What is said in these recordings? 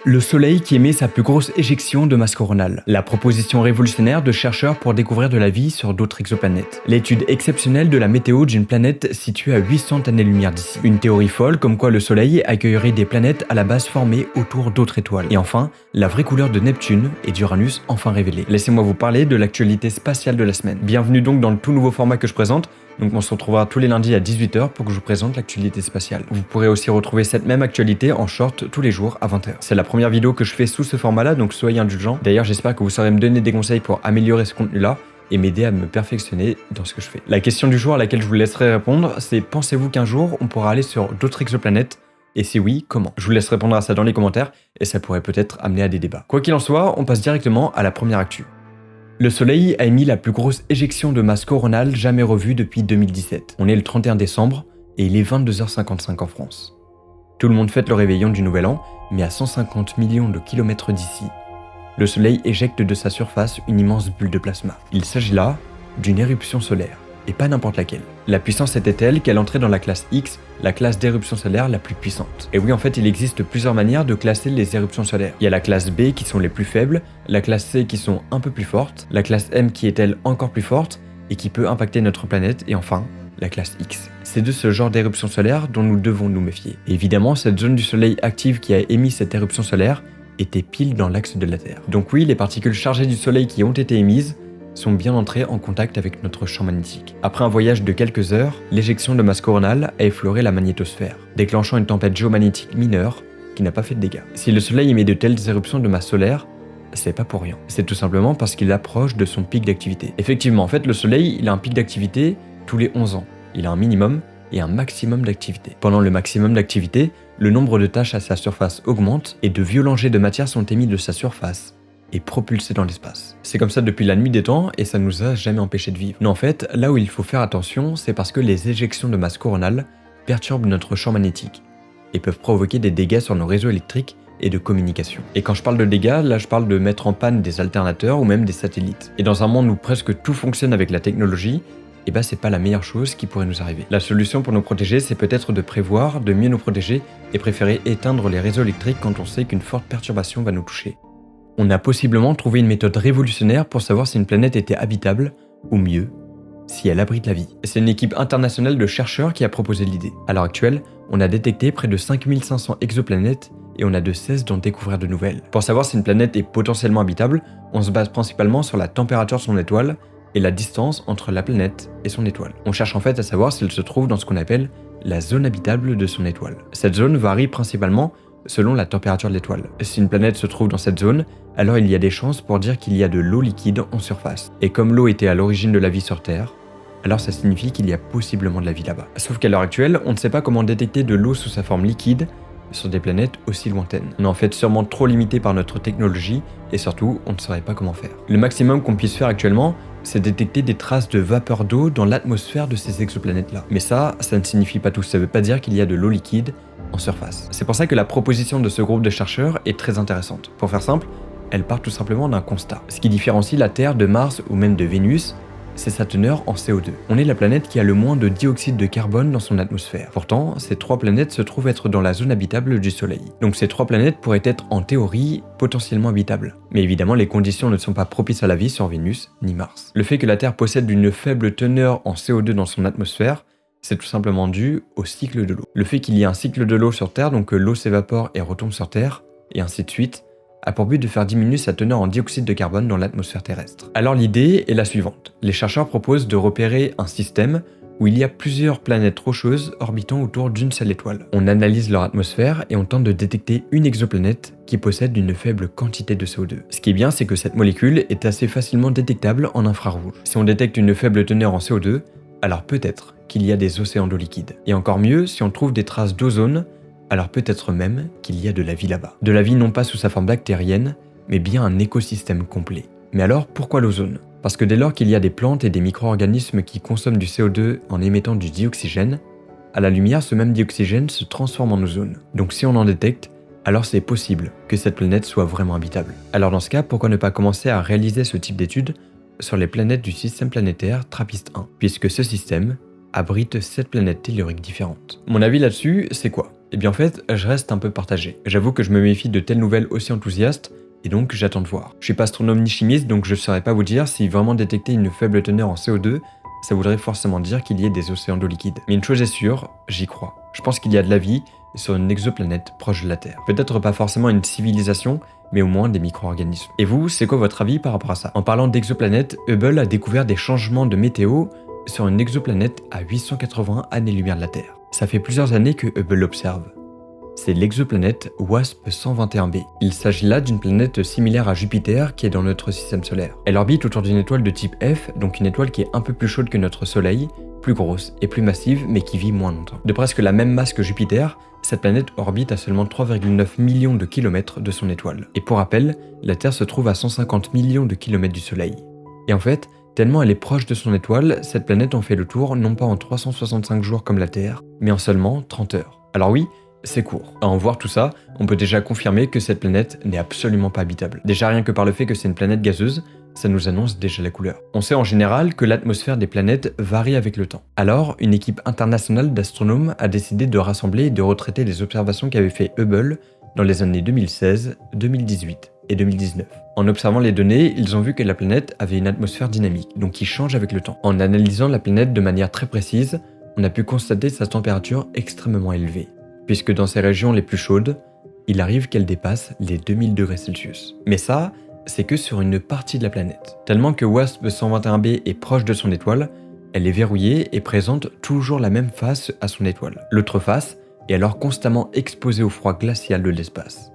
Le Soleil qui émet sa plus grosse éjection de masse coronale. La proposition révolutionnaire de chercheurs pour découvrir de la vie sur d'autres exoplanètes. L'étude exceptionnelle de la météo d'une planète située à 800 années-lumière d'ici. Une théorie folle comme quoi le Soleil accueillerait des planètes à la base formées autour d'autres étoiles. Et enfin, la vraie couleur de Neptune et d'Uranus enfin révélée. Laissez-moi vous parler de l'actualité spatiale de la semaine. Bienvenue donc dans le tout nouveau format que je présente. Donc on se retrouvera tous les lundis à 18h pour que je vous présente l'actualité spatiale. Vous pourrez aussi retrouver cette même actualité en short tous les jours à 20h. C'est la première vidéo que je fais sous ce format-là, donc soyez indulgents. D'ailleurs, j'espère que vous saurez me donner des conseils pour améliorer ce contenu-là et m'aider à me perfectionner dans ce que je fais. La question du jour à laquelle je vous laisserai répondre, c'est pensez-vous qu'un jour on pourra aller sur d'autres exoplanètes ? Et si oui, comment ? Je vous laisse répondre à ça dans les commentaires et ça pourrait peut-être amener à des débats. Quoi qu'il en soit, on passe directement à la première actu. Le Soleil a émis la plus grosse éjection de masse coronale jamais revue depuis 2017. On est le 31 décembre et il est 22h55 en France. Tout le monde fête le réveillon du Nouvel An, mais à 150 millions de kilomètres d'ici, le Soleil éjecte de sa surface une immense bulle de plasma. Il s'agit là d'une éruption solaire, et pas n'importe laquelle. La puissance était telle qu'elle entrait dans la classe X, la classe d'éruption solaire la plus puissante. Et oui, en fait, il existe plusieurs manières de classer les éruptions solaires. Il y a la classe B qui sont les plus faibles, la classe C qui sont un peu plus fortes, la classe M qui est elle encore plus forte et qui peut impacter notre planète, et enfin, la classe X. C'est de ce genre d'éruption solaire dont nous devons nous méfier. Et évidemment, cette zone du Soleil active qui a émis cette éruption solaire était pile dans l'axe de la Terre. Donc oui, les particules chargées du Soleil qui ont été émises sont bien entrées en contact avec notre champ magnétique. Après un voyage de quelques heures, l'éjection de masse coronale a effleuré la magnétosphère, déclenchant une tempête géomagnétique mineure qui n'a pas fait de dégâts. Si le Soleil émet de telles éruptions de masse solaire, c'est pas pour rien. C'est tout simplement parce qu'il approche de son pic d'activité. Effectivement, en fait, le Soleil, il a un pic d'activité tous les 11 ans. Il a un minimum et un maximum d'activité. Pendant le maximum d'activité, le nombre de tâches à sa surface augmente et de violents jets de matière sont émis de sa surface et propulsés dans l'espace. C'est comme ça depuis la nuit des temps et ça nous a jamais empêché de vivre. Mais en fait, là où il faut faire attention, c'est parce que les éjections de masse coronale perturbent notre champ magnétique et peuvent provoquer des dégâts sur nos réseaux électriques et de communication. Et quand je parle de dégâts, là je parle de mettre en panne des alternateurs ou même des satellites. Et dans un monde où presque tout fonctionne avec la technologie, et bah c'est pas la meilleure chose qui pourrait nous arriver. La solution pour nous protéger, c'est peut-être de prévoir, de mieux nous protéger et préférer éteindre les réseaux électriques quand on sait qu'une forte perturbation va nous toucher. On a possiblement trouvé une méthode révolutionnaire pour savoir si une planète était habitable, ou mieux, si elle abrite la vie. C'est une équipe internationale de chercheurs qui a proposé l'idée. À l'heure actuelle, on a détecté près de 5500 exoplanètes et on a de cesse d'en découvrir de nouvelles. Pour savoir si une planète est potentiellement habitable, on se base principalement sur la température de son étoile et la distance entre la planète et son étoile. On cherche en fait à savoir si elle se trouve dans ce qu'on appelle la zone habitable de son étoile. Cette zone varie principalement selon la température de l'étoile. Si une planète se trouve dans cette zone, alors il y a des chances pour dire qu'il y a de l'eau liquide en surface. Et comme l'eau était à l'origine de la vie sur Terre, alors ça signifie qu'il y a possiblement de la vie là-bas. Sauf qu'à l'heure actuelle, on ne sait pas comment détecter de l'eau sous sa forme liquide sur des planètes aussi lointaines. On est en fait sûrement trop limité par notre technologie et surtout, on ne saurait pas comment faire. Le maximum qu'on puisse faire actuellement, c'est détecter des traces de vapeur d'eau dans l'atmosphère de ces exoplanètes-là. Mais ça ne signifie pas tout. Ça veut pas dire qu'il y a de l'eau liquide en surface. C'est pour ça que la proposition de ce groupe de chercheurs est très intéressante. Pour faire simple, elle part tout simplement d'un constat. Ce qui différencie la Terre de Mars ou même de Vénus, c'est sa teneur en CO2. On est la planète qui a le moins de dioxyde de carbone dans son atmosphère. Pourtant, ces trois planètes se trouvent être dans la zone habitable du Soleil. Donc ces trois planètes pourraient être en théorie potentiellement habitables. Mais évidemment, les conditions ne sont pas propices à la vie sur Vénus ni Mars. Le fait que la Terre possède une faible teneur en CO2 dans son atmosphère, c'est tout simplement dû au cycle de l'eau. Le fait qu'il y ait un cycle de l'eau sur Terre, donc que l'eau s'évapore et retombe sur Terre, et ainsi de suite, a pour but de faire diminuer sa teneur en dioxyde de carbone dans l'atmosphère terrestre. Alors l'idée est la suivante. Les chercheurs proposent de repérer un système où il y a plusieurs planètes rocheuses orbitant autour d'une seule étoile. On analyse leur atmosphère et on tente de détecter une exoplanète qui possède une faible quantité de CO2. Ce qui est bien, c'est que cette molécule est assez facilement détectable en infrarouge. Si on détecte une faible teneur en CO2, alors peut-être qu'il y a des océans d'eau liquide. Et encore mieux, si on trouve des traces d'ozone, alors peut-être même qu'il y a de la vie là-bas. De la vie non pas sous sa forme bactérienne, mais bien un écosystème complet. Mais alors, pourquoi l'ozone ? Parce que dès lors qu'il y a des plantes et des micro-organismes qui consomment du CO2 en émettant du dioxygène, à la lumière, ce même dioxygène se transforme en ozone. Donc si on en détecte, alors c'est possible que cette planète soit vraiment habitable. Alors dans ce cas, pourquoi ne pas commencer à réaliser ce type d'études sur les planètes du système planétaire TRAPPIST-1, puisque ce système abrite 7 planètes telluriques différentes. Mon avis là-dessus, c'est quoi ? Eh bien en fait, je reste un peu partagé. J'avoue que je me méfie de telles nouvelles aussi enthousiastes, et donc j'attends de voir. Je suis pas astronome ni chimiste, donc je saurais pas vous dire si vraiment détecter une faible teneur en CO2, ça voudrait forcément dire qu'il y ait des océans d'eau liquide. Mais une chose est sûre, j'y crois. Je pense qu'il y a de la vie sur une exoplanète proche de la Terre. Peut-être pas forcément une civilisation, mais au moins des micro-organismes. Et vous, c'est quoi votre avis par rapport à ça? En parlant d'exoplanètes, Hubble a découvert des changements de météo sur une exoplanète à 880 années-lumière de la Terre. Ça fait plusieurs années que Hubble l'observe. C'est l'exoplanète WASP-121b. Il s'agit là d'une planète similaire à Jupiter qui est dans notre système solaire. Elle orbite autour d'une étoile de type F, donc une étoile qui est un peu plus chaude que notre Soleil, plus grosse et plus massive, mais qui vit moins longtemps. De presque la même masse que Jupiter, cette planète orbite à seulement 3,9 millions de kilomètres de son étoile. Et pour rappel, la Terre se trouve à 150 millions de kilomètres du Soleil. Et en fait, tellement elle est proche de son étoile, cette planète en fait le tour non pas en 365 jours comme la Terre, mais en seulement 30 heures. Alors oui, c'est court. À en voir tout ça, on peut déjà confirmer que cette planète n'est absolument pas habitable. Déjà rien que par le fait que c'est une planète gazeuse, ça nous annonce déjà la couleur. On sait en général que l'atmosphère des planètes varie avec le temps. Alors, une équipe internationale d'astronomes a décidé de rassembler et de retraiter les observations qu'avait fait Hubble dans les années 2016, 2018 et 2019. En observant les données, ils ont vu que la planète avait une atmosphère dynamique, donc qui change avec le temps. En analysant la planète de manière très précise, on a pu constater sa température extrêmement élevée, puisque dans ces régions les plus chaudes, il arrive qu'elle dépasse les 2000 degrés Celsius. Mais ça, c'est que sur une partie de la planète. Tellement que WASP-121b est proche de son étoile, elle est verrouillée et présente toujours la même face à son étoile. L'autre face est alors constamment exposée au froid glacial de l'espace.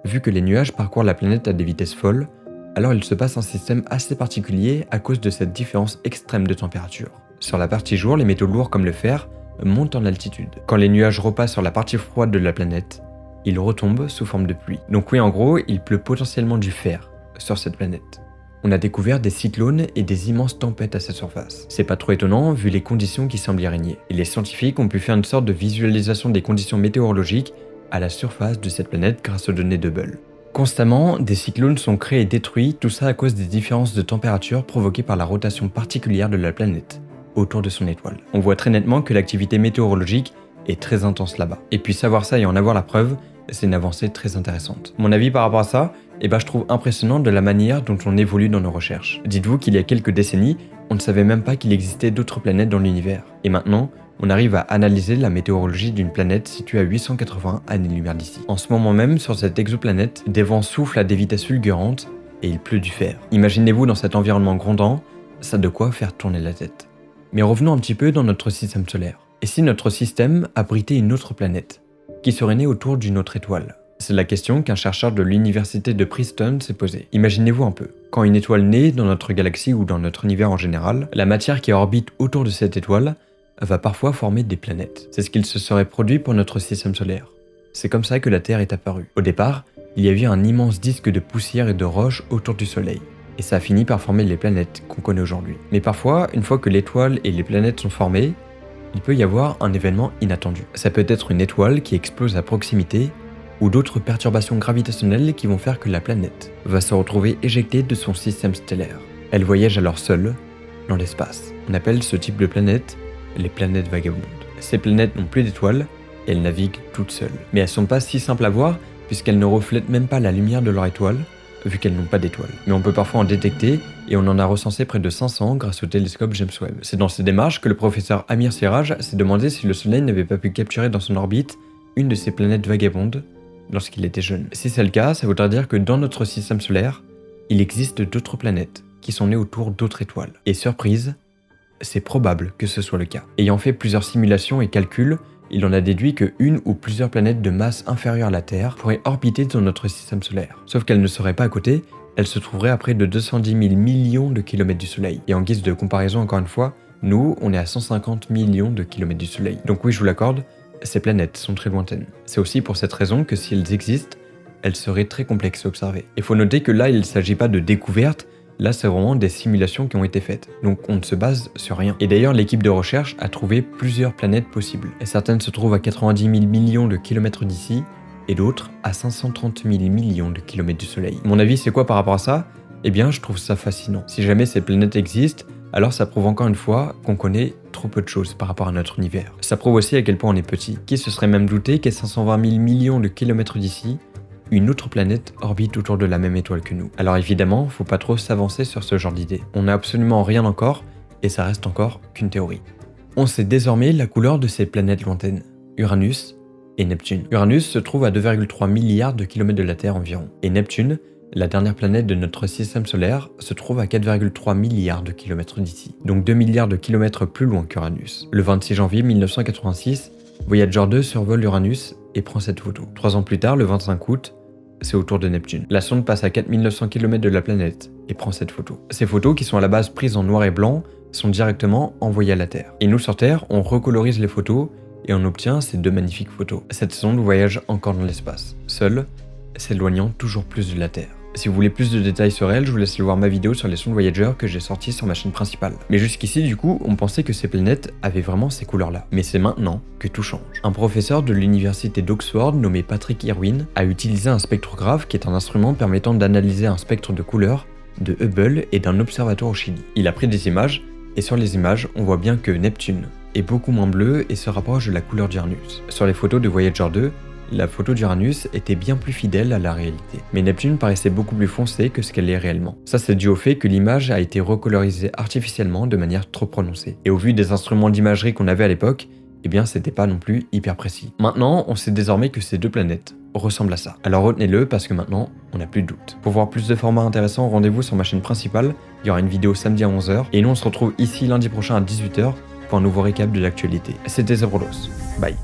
Vu que les nuages parcourent la planète à des vitesses folles, alors il se passe un système assez particulier à cause de cette différence extrême de température. Sur la partie jour, les métaux lourds comme le fer montent en altitude. Quand les nuages repassent sur la partie froide de la planète, ils retombent sous forme de pluie. Donc oui, en gros, il pleut potentiellement du fer sur cette planète. On a découvert des cyclones et des immenses tempêtes à sa surface. C'est pas trop étonnant vu les conditions qui semblent y régner. Et les scientifiques ont pu faire une sorte de visualisation des conditions météorologiques à la surface de cette planète grâce aux données d'Hubble. Constamment, des cyclones sont créés et détruits, tout ça à cause des différences de température provoquées par la rotation particulière de la planète autour de son étoile. On voit très nettement que l'activité météorologique est très intense là-bas. Et puis savoir ça et en avoir la preuve, c'est une avancée très intéressante. Mon avis par rapport à ça, je trouve impressionnant de la manière dont on évolue dans nos recherches. Dites-vous qu'il y a quelques décennies, on ne savait même pas qu'il existait d'autres planètes dans l'univers. Et maintenant, on arrive à analyser la météorologie d'une planète située à 880 années-lumière d'ici. En ce moment même, sur cette exoplanète, des vents soufflent à des vitesses fulgurantes et il pleut du fer. Imaginez-vous dans cet environnement grondant, ça a de quoi faire tourner la tête. Mais revenons un petit peu dans notre système solaire. Et si notre système abritait une autre planète, qui serait née autour d'une autre étoile? C'est la question qu'un chercheur de l'université de Princeton s'est posée. Imaginez-vous un peu, quand une étoile naît dans notre galaxie ou dans notre univers en général, la matière qui orbite autour de cette étoile va parfois former des planètes. C'est ce qu'il se serait produit pour notre système solaire. C'est comme ça que la Terre est apparue. Au départ, il y a eu un immense disque de poussière et de roches autour du Soleil. Et ça a fini par former les planètes qu'on connaît aujourd'hui. Mais parfois, une fois que l'étoile et les planètes sont formées, il peut y avoir un événement inattendu. Ça peut être une étoile qui explose à proximité ou d'autres perturbations gravitationnelles qui vont faire que la planète va se retrouver éjectée de son système stellaire. Elle voyage alors seule dans l'espace. On appelle ce type de planète les planètes vagabondes. Ces planètes n'ont plus d'étoiles et elles naviguent toutes seules. Mais elles sont pas si simples à voir puisqu'elles ne reflètent même pas la lumière de leur étoile vu qu'elles n'ont pas d'étoiles. Mais on peut parfois en détecter et on en a recensé près de 500 grâce au télescope James Webb. C'est dans ces démarches que le professeur Amir Siraj s'est demandé si le Soleil n'avait pas pu capturer dans son orbite une de ces planètes vagabondes lorsqu'il était jeune. Si c'est le cas, ça voudra dire que dans notre système solaire, il existe d'autres planètes qui sont nées autour d'autres étoiles. Et surprise, c'est probable que ce soit le cas. Ayant fait plusieurs simulations et calculs, il en a déduit que une ou plusieurs planètes de masse inférieure à la Terre pourraient orbiter dans notre système solaire. Sauf qu'elles ne seraient pas à côté, elles se trouveraient à près de 210 000 millions de kilomètres du Soleil. Et en guise de comparaison, encore une fois, nous, on est à 150 millions de kilomètres du Soleil. Donc oui, je vous l'accorde, ces planètes sont très lointaines. C'est aussi pour cette raison que si elles existent, elles seraient très complexes à observer. Il faut noter que là, il ne s'agit pas de découvertes, là c'est vraiment des simulations qui ont été faites. Donc on ne se base sur rien. Et d'ailleurs, l'équipe de recherche a trouvé plusieurs planètes possibles. Et certaines se trouvent à 90 000 millions de kilomètres d'ici, et d'autres à 530 000 millions de kilomètres du Soleil. Mon avis, c'est quoi par rapport à ça? Eh bien, je trouve ça fascinant. Si jamais ces planètes existent, alors ça prouve encore une fois qu'on connaît trop peu de choses par rapport à notre univers. Ça prouve aussi à quel point on est petit. Qui se serait même douté qu'à 520 000 millions de kilomètres d'ici, une autre planète orbite autour de la même étoile que nous. Alors évidemment, faut pas trop s'avancer sur ce genre d'idée. On n'a absolument rien encore, et ça reste encore qu'une théorie. On sait désormais la couleur de ces planètes lointaines, Uranus et Neptune. Uranus se trouve à 2,3 milliards de kilomètres de la Terre environ, et Neptune, la dernière planète de notre système solaire, se trouve à 4,3 milliards de kilomètres d'ici, donc 2 milliards de kilomètres plus loin qu'Uranus. Le 26 janvier 1986, Voyager 2 survole Uranus et prend cette photo. 3 ans plus tard, le 25 août, c'est au tour de Neptune. La sonde passe à 4900 km de la planète et prend cette photo. Ces photos, qui sont à la base prises en noir et blanc, sont directement envoyées à la Terre. Et nous, sur Terre, on recolorise les photos et on obtient ces 2 magnifiques photos. Cette sonde voyage encore dans l'espace, seule, s'éloignant toujours plus de la Terre. Si vous voulez plus de détails sur elle, je vous laisse aller voir ma vidéo sur les sondes Voyager que j'ai sortie sur ma chaîne principale. Mais jusqu'ici, du coup, on pensait que ces planètes avaient vraiment ces couleurs-là. Mais c'est maintenant que tout change. Un professeur de l'université d'Oxford, nommé Patrick Irwin, a utilisé un spectrographe qui est un instrument permettant d'analyser un spectre de couleurs de Hubble et d'un observatoire au Chili. Il a pris des images, et sur les images, on voit bien que Neptune est beaucoup moins bleu et se rapproche de la couleur d'Uranus. Sur les photos de Voyager 2, la photo d'Uranus était bien plus fidèle à la réalité. Mais Neptune paraissait beaucoup plus foncée que ce qu'elle est réellement. Ça, c'est dû au fait que l'image a été recolorisée artificiellement de manière trop prononcée. Et au vu des instruments d'imagerie qu'on avait à l'époque, eh bien c'était pas non plus hyper précis. Maintenant, on sait désormais que ces 2 planètes ressemblent à ça. Alors retenez-le parce que maintenant, on n'a plus de doute. Pour voir plus de formats intéressants, rendez-vous sur ma chaîne principale. Il y aura une vidéo samedi à 11h. Et nous, on se retrouve ici lundi prochain à 18h pour un nouveau récap de l'actualité. C'était Zebrolos. Bye.